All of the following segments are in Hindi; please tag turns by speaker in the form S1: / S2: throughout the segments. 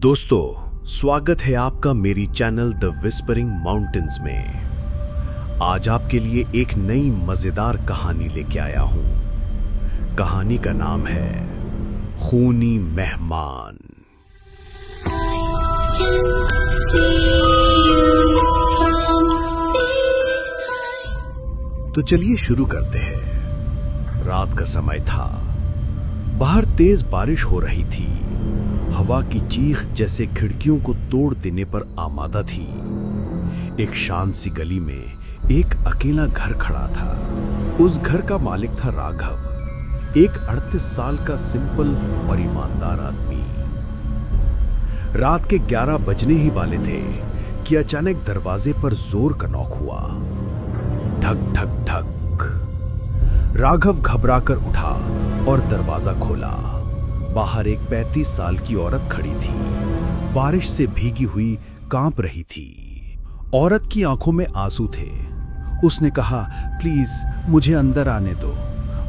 S1: दोस्तों, स्वागत है आपका मेरी चैनल द विस्परिंग माउंटेन्स में। आज आपके लिए एक नई मजेदार कहानी लेके आया हूं। कहानी का नाम है खूनी मेहमान। तो चलिए शुरू करते हैं। रात का समय था। बाहर तेज बारिश हो रही थी। हवा की चीख जैसे खिड़कियों को तोड़ देने पर आमादा थी। एक शांत सी गली में एक अकेला घर खड़ा था। उस घर का मालिक था राघव, एक 38 साल का सिंपल और ईमानदार आदमी। रात के 11 बजने ही वाले थे कि अचानक दरवाजे पर जोर का नॉक हुआ। ठक ठक ठक। राघव घबराकर उठा और दरवाजा खोला। बाहर एक 35 साल की औरत खड़ी थी। बारिश से भीगी हुई कांप रही थी। औरत की आंखों में आंसू थे। उसने कहा, प्लीज मुझे अंदर आने दो।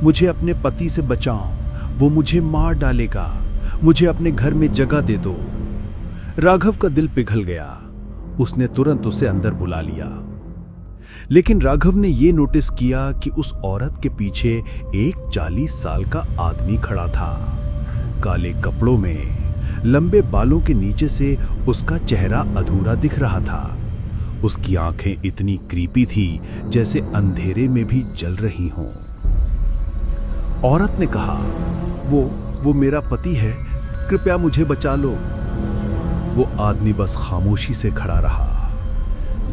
S1: मुझे अपने पति से बचाओ, वो मुझे मार डालेगा। मुझे अपने घर में जगह दे दो। राघव का दिल पिघल गया। उसने तुरंत उसे अंदर बुला लिया। लेकिन राघव ने यह नोटिस किया कि उस औरत के पीछे एक 40 साल का आदमी खड़ा था। काले कपड़ों में, लंबे बालों के नीचे से उसका चेहरा अधूरा दिख रहा था। उसकी आंखें इतनी क्रीपी थी जैसे अंधेरे में भी जल रही हों। औरत ने कहा, वो मेरा पति है, कृपया मुझे बचा लो। वो आदमी बस खामोशी से खड़ा रहा,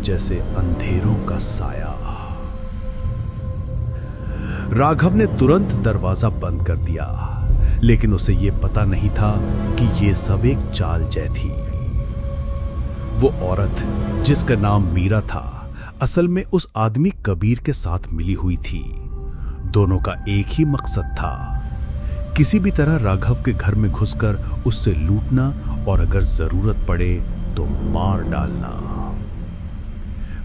S1: जैसे अंधेरों का साया। राघव ने तुरंत दरवाजा बंद कर दिया, लेकिन उसे यह पता नहीं था कि यह सब एक चाल जय थी। वो औरत, जिसका नाम मीरा था, असल में उस आदमी कबीर के साथ मिली हुई थी। दोनों का एक ही मकसद था, किसी भी तरह राघव के घर में घुसकर उससे लूटना और अगर जरूरत पड़े तो मार डालना।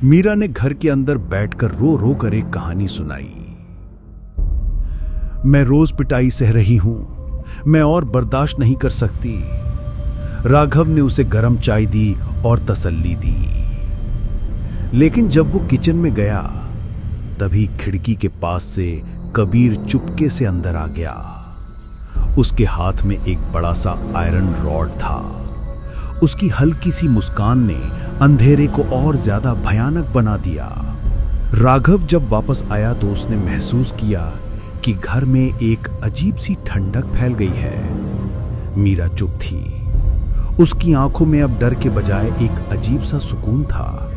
S1: मीरा ने घर के अंदर बैठकर रो रो कर एक कहानी सुनाई। मैं रोज पिटाई सह रही हूं, मैं और बर्दाश्त नहीं कर सकती। राघव ने उसे गर्म चाय दी और तसल्ली दी। लेकिन जब वो किचन में गया, तभी खिड़की के पास से कबीर चुपके से अंदर आ गया। उसके हाथ में एक बड़ा सा आयरन रॉड था। उसकी हल्की सी मुस्कान ने अंधेरे को और ज्यादा भयानक बना दिया। राघव जब वापस आया तो उसने महसूस किया कि घर में एक अजीब सी ठंडक फैल गई है। मीरा चुप थी। उसकी आंखों में अब डर के बजाय एक अजीब सा सुकून था।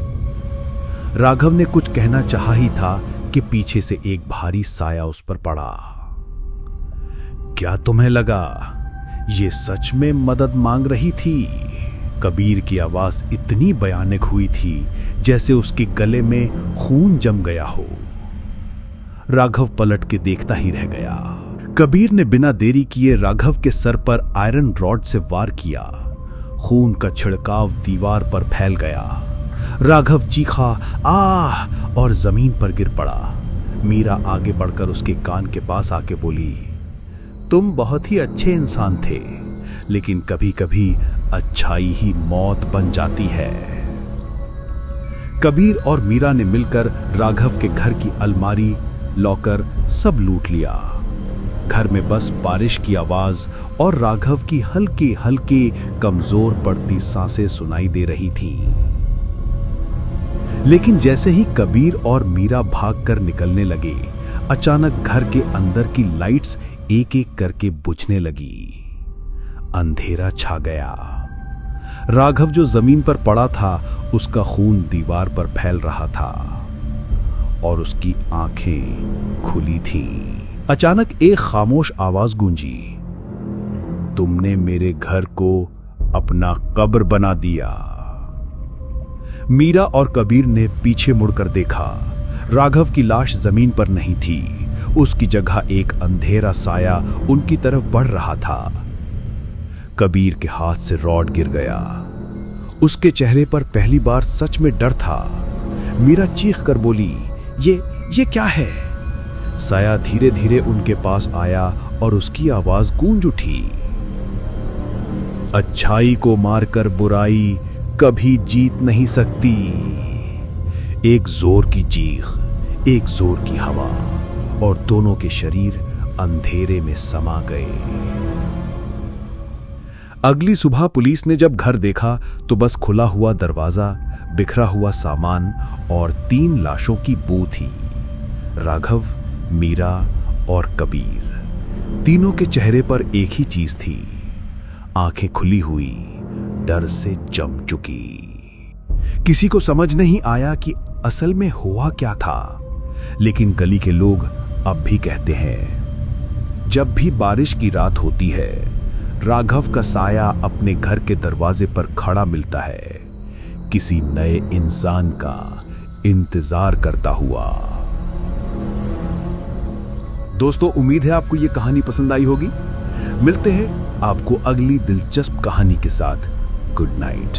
S1: राघव ने कुछ कहना चाहा ही था कि पीछे से एक भारी साया उस पर पड़ा। क्या तुम्हें लगा ये सच में मदद मांग रही थी? कबीर की आवाज इतनी भयानक हुई थी जैसे उसके गले में खून जम गया हो। राघव पलट के देखता ही रह गया। कबीर ने बिना देरी किए राघव के सर पर आयरन रॉड से वार किया। खून का छिड़काव दीवार पर फैल गया। राघव चीखा, आह, और जमीन पर गिर पड़ा। मीरा आगे बढ़कर उसके कान के पास आके बोली, तुम बहुत ही अच्छे इंसान थे, लेकिन कभी कभी अच्छाई ही मौत बन जाती है। कबीर और मीरा ने मिलकर राघव के घर की अलमारी, लॉकर सब लूट लिया। घर में बस बारिश की आवाज और राघव की हल्की हल्की कमजोर पड़ती सांसें सुनाई दे रही थीं। लेकिन जैसे ही कबीर और मीरा भागकर निकलने लगे, अचानक घर के अंदर की लाइट्स एक एक करके बुझने लगी। अंधेरा छा गया। राघव जो जमीन पर पड़ा था, उसका खून दीवार पर फैल रहा था और उसकी आंखें खुली थीं। अचानक एक खामोश आवाज गूंजी, तुमने मेरे घर को अपना कब्र बना दिया। मीरा और कबीर ने पीछे मुड़कर देखा। राघव की लाश जमीन पर नहीं थी। उसकी जगह एक अंधेरा साया उनकी तरफ बढ़ रहा था। कबीर के हाथ से रॉड गिर गया। उसके चेहरे पर पहली बार सच में डर था। मीरा चीख कर बोली, ये क्या है? साया धीरे धीरे उनके पास आया और उसकी आवाज गूंज उठी, अच्छाई को मारकर बुराई कभी जीत नहीं सकती। एक जोर की चीख, एक जोर की हवा, और दोनों के शरीर अंधेरे में समा गए। अगली सुबह पुलिस ने जब घर देखा तो बस खुला हुआ दरवाजा, बिखरा हुआ सामान और 3 लाशों की बू थी। राघव, मीरा और कबीर, तीनों के चेहरे पर एक ही चीज थी, आंखें खुली हुई, डर से जम चुकी। किसी को समझ नहीं आया कि असल में हुआ क्या था, लेकिन गली के लोग अब भी कहते हैं, जब भी बारिश की रात होती है, राघव का साया अपने घर के दरवाजे पर खड़ा मिलता है, किसी नए इंसान का इंतजार करता हुआ। दोस्तों, उम्मीद है आपको यह कहानी पसंद आई होगी। मिलते हैं आपको अगली दिलचस्प कहानी के साथ। Good night.